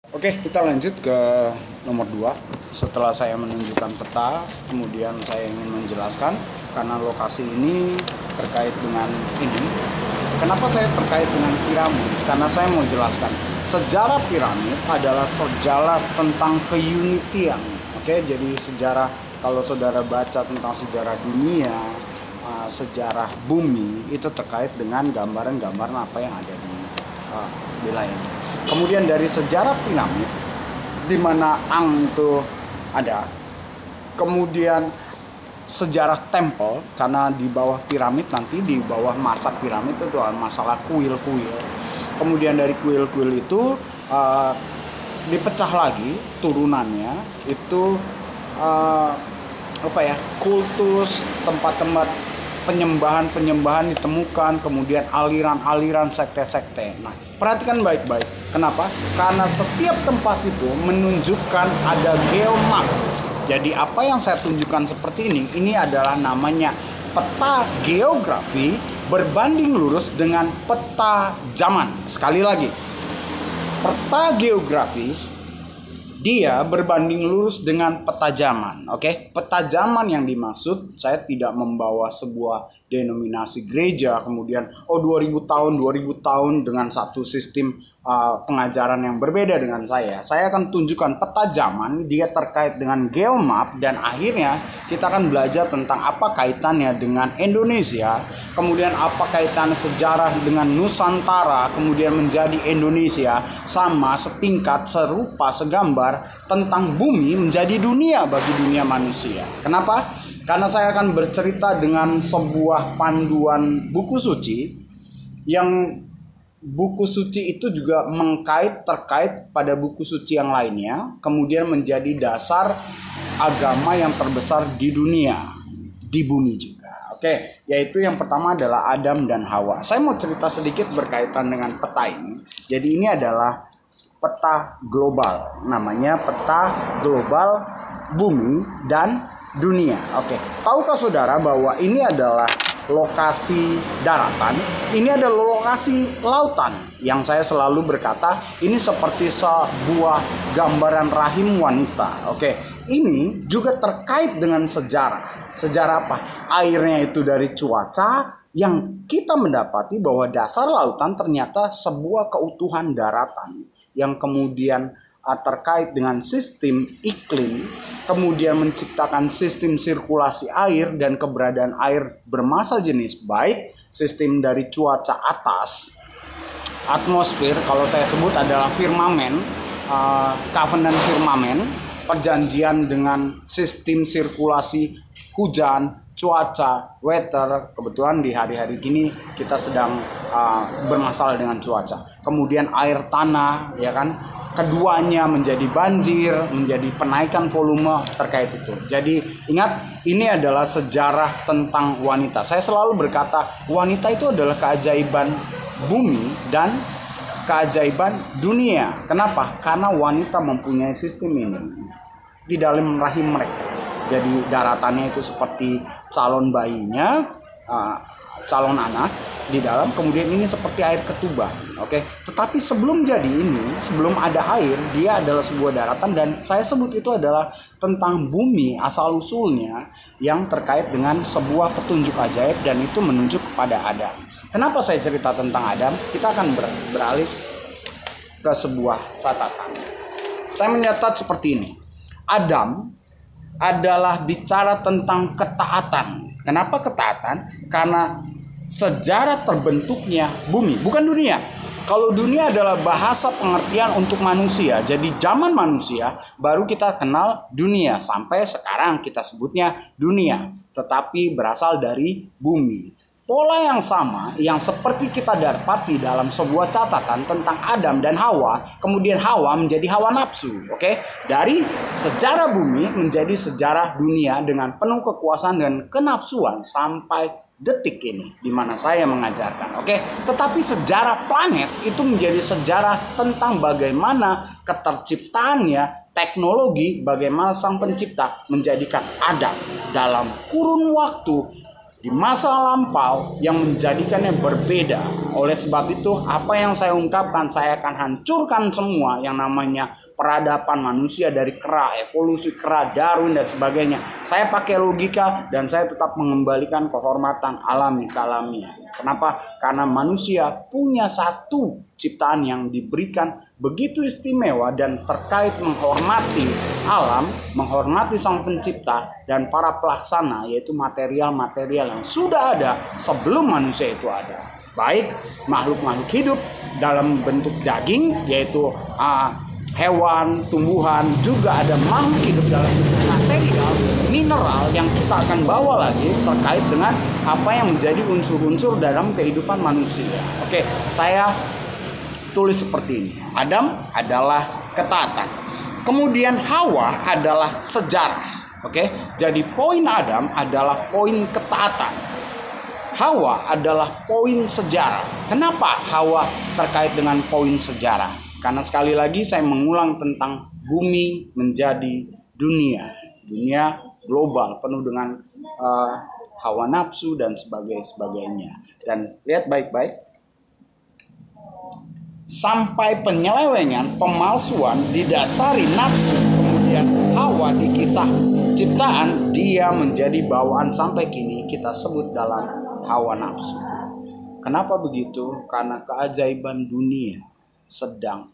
Oke, kita lanjut ke nomor 2. Setelah saya menunjukkan peta, kemudian saya ingin menjelaskan karena lokasi ini terkait dengan ini. Kenapa saya terkait dengan piramid? Karena saya mau jelaskan, sejarah piramid adalah sejarah tentang keunitian. Oke, jadi sejarah, kalau saudara baca tentang sejarah dunia, sejarah bumi, itu terkait dengan gambaran-gambaran apa yang ada di wilayah ini. Kemudian dari sejarah piramid, di mana Ang itu ada. Kemudian sejarah temple, karena di bawah piramid nanti, di bawah masak piramid itu ada masalah kuil-kuil. Kemudian dari kuil-kuil itu dipecah lagi turunannya, itu kultus, tempat-tempat penyembahan ditemukan, kemudian aliran-aliran sekte-sekte. Nah, perhatikan baik-baik. Kenapa? Karena setiap tempat itu menunjukkan ada geomap. Jadi apa yang saya tunjukkan seperti ini adalah namanya peta geografi berbanding lurus dengan peta zaman. Sekali lagi, peta geografis dia berbanding lurus dengan peta zaman. Oke, peta zaman yang dimaksud, saya tidak membawa sebuah denominasi gereja kemudian 2000 tahun dengan satu sistem pengajaran yang berbeda dengan saya. Saya akan tunjukkan peta zaman, dia terkait dengan geomap, dan akhirnya kita akan belajar tentang apa kaitannya dengan Indonesia, kemudian apa kaitan sejarah dengan Nusantara, kemudian menjadi Indonesia, sama setingkat, serupa, segambar tentang bumi menjadi dunia bagi dunia manusia. Kenapa? Karena saya akan bercerita dengan sebuah panduan buku suci, yang buku suci itu juga terkait pada buku suci yang lainnya, kemudian menjadi dasar agama yang terbesar di dunia, di bumi juga. Oke, yaitu yang pertama adalah Adam dan Hawa. Saya mau cerita sedikit berkaitan dengan peta ini. Jadi ini adalah peta global, namanya peta global bumi dan dunia. Oke, tahukah saudara bahwa ini adalah lokasi daratan, ini adalah lokasi lautan. Yang saya selalu berkata, ini seperti sebuah gambaran rahim wanita. Oke, ini juga terkait dengan sejarah. Sejarah apa? Airnya itu dari cuaca, yang kita mendapati bahwa dasar lautan ternyata sebuah keutuhan daratan, yang kemudian terkait dengan sistem iklim, kemudian menciptakan sistem sirkulasi air dan keberadaan air bermassa jenis, baik sistem dari cuaca atas, atmosfer, kalau saya sebut adalah firmamen, covenant firmamen, perjanjian dengan sistem sirkulasi hujan, cuaca, weather. Kebetulan di hari-hari kini kita sedang bermasalah dengan cuaca. Kemudian air tanah, ya kan? Keduanya menjadi banjir, menjadi penaikan volume terkait itu. Jadi ingat, ini adalah sejarah tentang wanita. Saya selalu berkata, wanita itu adalah keajaiban bumi dan keajaiban dunia. Kenapa? Karena wanita mempunyai sistem ini di dalam rahim mereka. Jadi daratannya itu seperti calon bayinya, calon anak di dalam, kemudian ini seperti air ketuban. Oke, tetapi sebelum jadi ini, sebelum ada air, dia adalah sebuah daratan, dan saya sebut itu adalah tentang bumi asal usulnya, yang terkait dengan sebuah petunjuk ajaib, dan itu menunjuk kepada Adam. Kenapa saya cerita tentang Adam? Kita akan beralih ke sebuah catatan. Saya mencatat seperti ini. Adam adalah bicara tentang ketaatan. Kenapa ketaatan? Karena sejarah terbentuknya bumi, bukan dunia. Kalau dunia adalah bahasa pengertian untuk manusia, jadi zaman manusia baru kita kenal dunia, sampai sekarang kita sebutnya dunia, tetapi berasal dari bumi. Pola yang sama yang seperti kita dapati dalam sebuah catatan tentang Adam dan Hawa, kemudian Hawa menjadi hawa nafsu. Oke, dari sejarah bumi menjadi sejarah dunia dengan penuh kekuasaan dan kenafsuan sampai detik ini di mana saya mengajarkan. Oke, tetapi sejarah planet itu menjadi sejarah tentang bagaimana keterciptaannya, teknologi, bagaimana sang pencipta menjadikan Adam dalam kurun waktu di masa lampau yang menjadikannya berbeda. Oleh sebab itu, apa yang saya ungkapkan, saya akan hancurkan semua yang namanya peradaban manusia dari kera, evolusi kera, Darwin dan sebagainya. Saya pakai logika dan saya tetap mengembalikan kehormatan alami ke alamiah. Kenapa? Karena manusia punya satu ciptaan yang diberikan begitu istimewa dan terkait menghormati alam, menghormati sang pencipta dan para pelaksana, yaitu material-material yang sudah ada sebelum manusia itu ada. Baik makhluk-makhluk hidup dalam bentuk daging, yaitu hewan, tumbuhan, juga ada makhluk hidup dalam bentuk material, mineral yang kita akan bawa lagi terkait dengan apa yang menjadi unsur-unsur dalam kehidupan manusia. Oke, saya tulis seperti ini. Adam adalah ketaatan. Kemudian Hawa adalah sejarah. Oke, jadi poin Adam adalah poin ketaatan. Hawa adalah poin sejarah. Kenapa Hawa terkait dengan poin sejarah? Karena sekali lagi saya mengulang tentang bumi menjadi dunia global penuh dengan hawa nafsu dan sebagainya. Dan lihat baik-baik, sampai penyelewengan, pemalsuan didasari nafsu. Kemudian Hawa di kisah ciptaan dia menjadi bawaan sampai kini kita sebut dalam hawa nafsu. Kenapa begitu? Karena keajaiban dunia sedang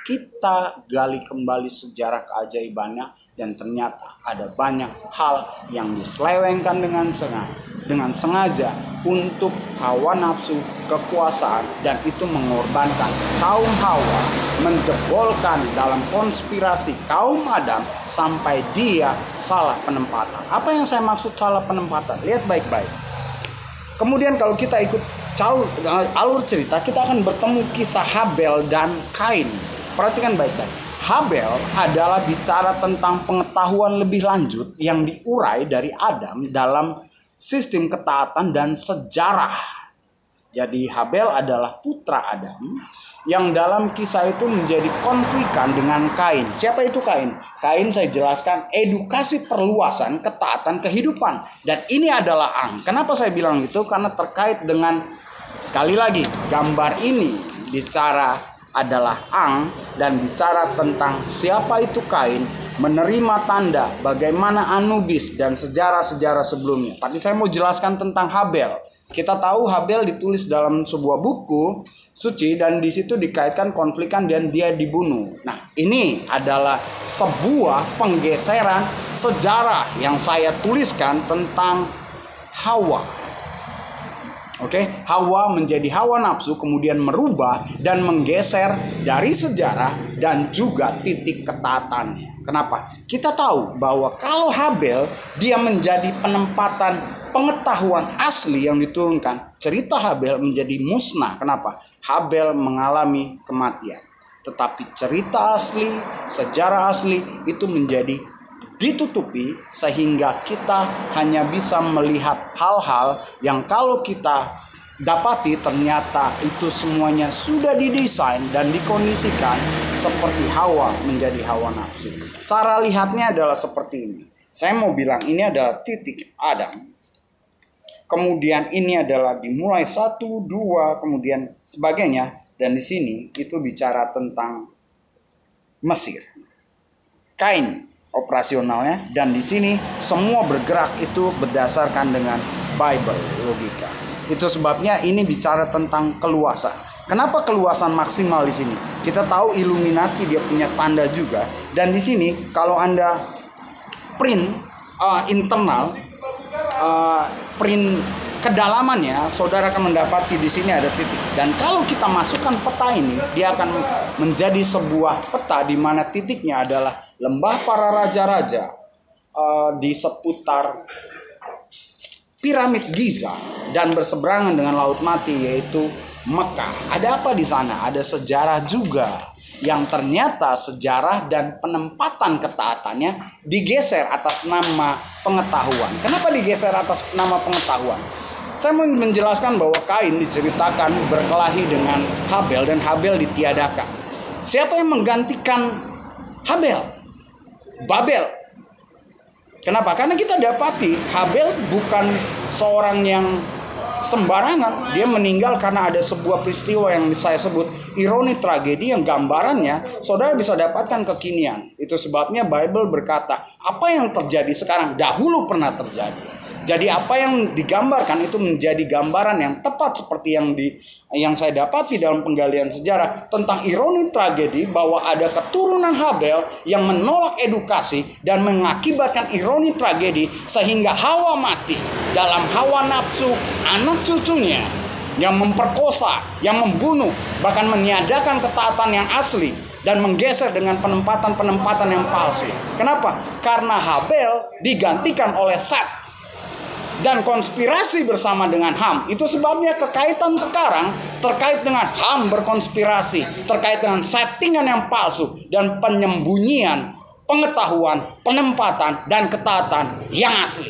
kita gali kembali sejarah keajaibannya, dan ternyata ada banyak hal yang diselewengkan dengan sengaja untuk hawa nafsu, kekuasaan, dan itu mengorbankan kaum Hawa, menjebolkan dalam konspirasi kaum Adam sampai dia salah penempatan. Apa yang saya maksud salah penempatan? Lihat baik-baik. Kemudian kalau kita ikut alur cerita, kita akan bertemu kisah Habel dan Kain. Perhatikan baik-baik. Habel adalah bicara tentang pengetahuan lebih lanjut yang diurai dari Adam dalam sistem ketaatan dan sejarah. Jadi Habel adalah putra Adam yang dalam kisah itu menjadi konflikan dengan Kain. Siapa itu Kain? Kain saya jelaskan edukasi perluasan ketaatan kehidupan. Dan ini adalah Ang. Kenapa saya bilang itu? Karena terkait dengan, sekali lagi, gambar ini bicara adalah Ang dan bicara tentang siapa itu Kain, menerima tanda, bagaimana Anubis dan sejarah-sejarah sebelumnya. Tapi saya mau jelaskan tentang Habel. Kita tahu Habel ditulis dalam sebuah buku suci dan di situ dikaitkan konflikan dan dia dibunuh. Nah, ini adalah sebuah penggeseran sejarah yang saya tuliskan tentang Hawa. Oke, Hawa menjadi hawa nafsu, kemudian merubah dan menggeser dari sejarah dan juga titik ketaatannya. Kenapa? Kita tahu bahwa kalau Habel dia menjadi penempatan pengetahuan asli yang diturunkan, cerita Habel menjadi musnah. Kenapa? Habel mengalami kematian. Tetapi cerita asli, sejarah asli itu menjadi ditutupi sehingga kita hanya bisa melihat hal-hal yang kalau kita dapati ternyata itu semuanya sudah didesain dan dikondisikan seperti Hawa menjadi hawa nafsu. Cara lihatnya adalah seperti ini. Saya mau bilang ini adalah titik Adam. Kemudian ini adalah dimulai 1, 2, kemudian sebagainya. Dan di sini itu bicara tentang Mesir. Kain operasionalnya, dan di sini semua bergerak itu berdasarkan dengan Bible, logika. Itu sebabnya ini bicara tentang keluasan. Kenapa keluasan maksimal di sini? Kita tahu Illuminati dia punya tanda juga, dan di sini kalau Anda print internal, print kedalamannya, saudara akan mendapati di sini ada titik. Dan kalau kita masukkan peta ini, dia akan menjadi sebuah peta di mana titiknya adalah lembah para raja-raja di seputar piramid Giza dan berseberangan dengan Laut Mati, yaitu Mekah. Ada apa di sana? Ada sejarah juga yang ternyata sejarah dan penempatan ketaatannya digeser atas nama pengetahuan. Kenapa digeser atas nama pengetahuan? Saya mau menjelaskan bahwa Kain diceritakan berkelahi dengan Habel dan Habel ditiadakan. Siapa yang menggantikan Habel? Babel. Kenapa? Karena kita dapati Habel bukan seorang yang sembarangan. Dia meninggal karena ada sebuah peristiwa yang saya sebut ironi tragedi, yang gambarannya saudara bisa dapatkan kekinian. Itu sebabnya Bible berkata, apa yang terjadi sekarang dahulu pernah terjadi. Jadi apa yang digambarkan itu menjadi gambaran yang tepat seperti yang saya dapati dalam penggalian sejarah tentang ironi tragedi, bahwa ada keturunan Habel yang menolak edukasi dan mengakibatkan ironi tragedi sehingga Hawa mati dalam hawa nafsu anak cucunya, yang memperkosa, yang membunuh, bahkan meniadakan ketaatan yang asli dan menggeser dengan penempatan-penempatan yang palsu. Kenapa? Karena Habel digantikan oleh Set dan konspirasi bersama dengan Ham. Itu sebabnya kekaitan sekarang terkait dengan Ham berkonspirasi, terkait dengan settingan yang palsu dan penyembunyian pengetahuan, penempatan, dan ketaatan yang asli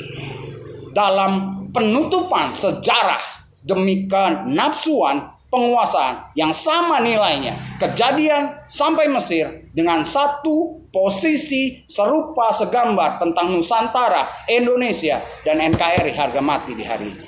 dalam penutupan sejarah demi kenafsuan penguasaan yang sama nilainya Kejadian sampai Mesir dengan satu posisi serupa segambar tentang Nusantara, Indonesia, dan NKRI harga mati di hari ini.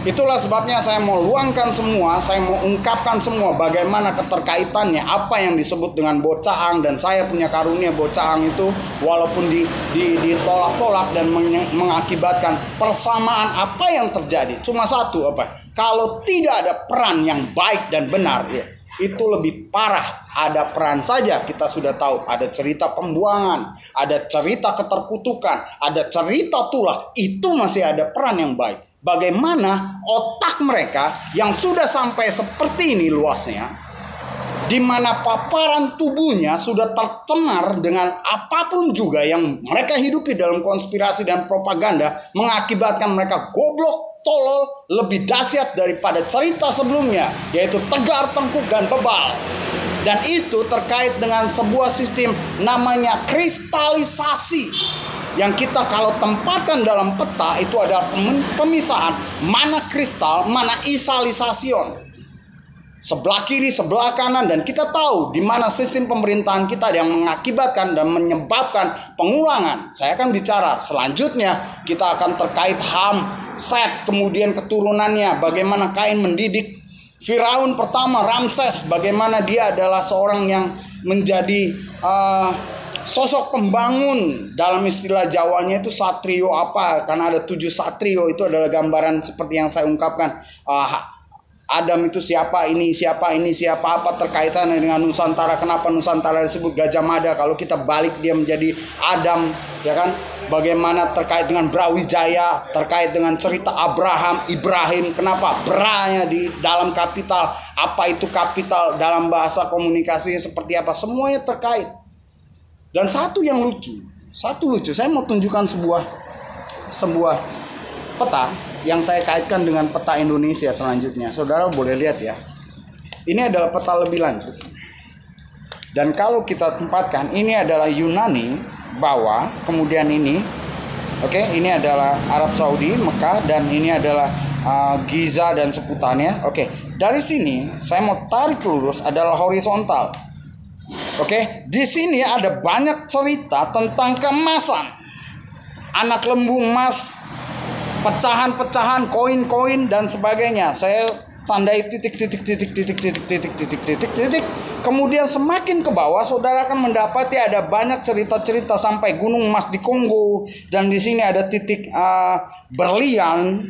Itulah sebabnya saya mau luangkan semua, saya mau ungkapkan semua bagaimana keterkaitannya, apa yang disebut dengan bocahang, dan saya punya karunia bocahang itu walaupun ditolak-tolak dan mengakibatkan persamaan apa yang terjadi. Cuma satu, kalau tidak ada peran yang baik dan benar, ya, itu lebih parah. Ada peran saja kita sudah tahu, ada cerita pembuangan, ada cerita keterkutukan, ada cerita tulah, itu masih ada peran yang baik. Bagaimana otak mereka yang sudah sampai seperti ini luasnya, di mana paparan tubuhnya sudah tercemar dengan apapun juga yang mereka hidupi dalam konspirasi dan propaganda, mengakibatkan mereka goblok, tolol, lebih dahsyat daripada cerita sebelumnya, yaitu tegar, tengkuk, dan bebal. Dan itu terkait dengan sebuah sistem namanya kristalisasi, yang kita kalau tempatkan dalam peta itu adalah pemisahan mana kristal, mana isalisasion. Sebelah kiri, sebelah kanan, dan kita tahu di mana sistem pemerintahan kita yang mengakibatkan dan menyebabkan pengulangan. Saya akan bicara selanjutnya, kita akan terkait Ham, Set, kemudian keturunannya, bagaimana Kain mendidik Firaun pertama, Ramses, bagaimana dia adalah seorang yang menjadi sosok pembangun. Dalam istilah Jawanya itu satrio apa, karena ada 7 satrio, itu adalah gambaran seperti yang saya ungkapkan. Adam itu siapa, ini siapa, apa terkaitannya dengan Nusantara. Kenapa Nusantara disebut Gajah Mada? Kalau kita balik dia menjadi Adam, ya kan? Bagaimana terkait dengan Brawijaya, terkait dengan cerita Abraham, Ibrahim. Kenapa Bra-nya di dalam kapital? Apa itu kapital dalam bahasa komunikasinya seperti apa? Semuanya terkait. Dan satu yang lucu, saya mau tunjukkan sebuah peta yang saya kaitkan dengan peta Indonesia selanjutnya. Saudara boleh lihat ya. Ini adalah peta lebih lanjut. Dan kalau kita tempatkan, ini adalah Yunani bawah, kemudian ini, ini adalah Arab Saudi, Mekah, dan ini adalah Giza dan seputarnya. Dari sini saya mau tarik lurus adalah horizontal. Di sini ada banyak cerita tentang keemasan, anak lembu emas, pecahan-pecahan, koin-koin dan sebagainya. Saya tandai titik. Kemudian semakin ke bawah, saudara akan mendapati ada banyak cerita-cerita sampai gunung emas di Kongo, dan di sini ada titik berlian,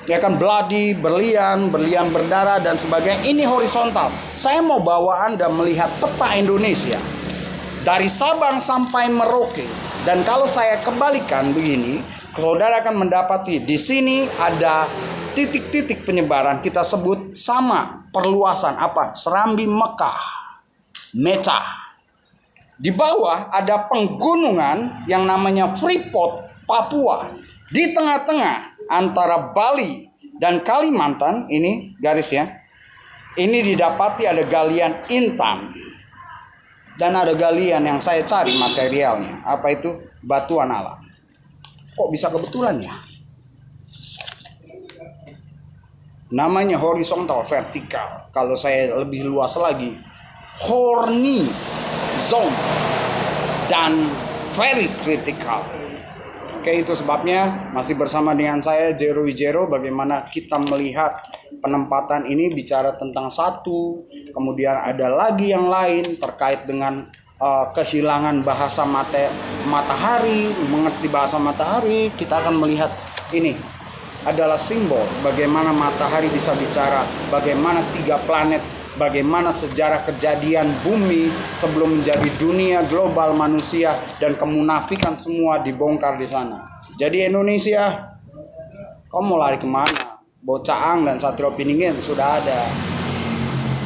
ya kan, beladi, berlian berdarah dan sebagainya. Ini horizontal. Saya mau bawa Anda melihat peta Indonesia dari Sabang sampai Merauke. Dan kalau saya kembalikan begini, saudara akan mendapati di sini ada titik-titik penyebaran, kita sebut sama perluasan Serambi, Mekah, Mecah. Di bawah ada penggunungan yang namanya Freeport, Papua. Di tengah-tengah antara Bali dan Kalimantan, ini garis ya. Ini didapati ada galian intan. Dan ada galian yang saya cari materialnya. Apa itu? Batuan alam. Kok bisa kebetulan ya? Namanya horizontal, vertikal. Kalau saya lebih luas lagi, horny zone dan very critical. Oke, itu sebabnya masih bersama dengan saya Jero Wijero. Bagaimana kita melihat penempatan ini bicara tentang satu, kemudian ada lagi yang lain terkait dengan kehilangan bahasa matahari, mengerti bahasa matahari. Kita akan melihat ini adalah simbol bagaimana matahari bisa bicara, bagaimana 3 planet, bagaimana sejarah kejadian bumi sebelum menjadi dunia global manusia, dan kemunafikan semua dibongkar di sana. Jadi Indonesia, kamu mau lari kemana? Bocaang dan Satrio Piningin sudah ada.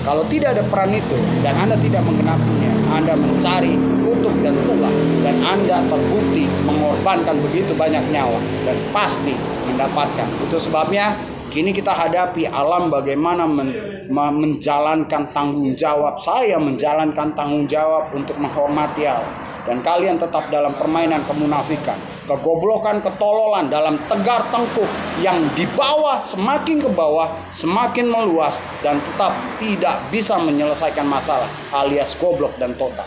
Kalau tidak ada peran itu dan Anda tidak menggenapinya, Anda mencari kutub dan tulah, dan Anda terbukti mengorbankan begitu banyak nyawa dan pasti mendapatkan. Itu sebabnya kini kita hadapi alam bagaimana menjalankan tanggung jawab. Saya menjalankan tanggung jawab untuk menghormati Allah, dan kalian tetap dalam permainan kemunafikan, kegoblokan, ketololan dalam tegar tengkuk yang di bawah, semakin ke bawah semakin meluas dan tetap tidak bisa menyelesaikan masalah, alias goblok dan total.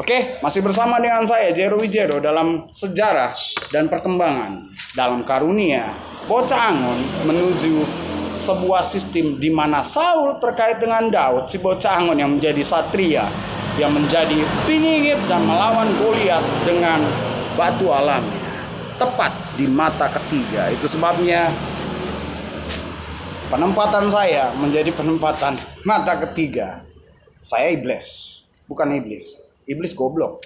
Oke, masih bersama dengan saya Jero Wijero dalam sejarah dan perkembangan dalam karunia Bocah Angon menuju sebuah sistem di mana Saul terkait dengan Daud, si bocah Angon yang menjadi satria, yang menjadi piningit dan melawan Goliat dengan batu alamnya, tepat di mata ketiga. Itu sebabnya penempatan saya menjadi penempatan mata ketiga. Saya iblis, bukan iblis. Iblis goblok.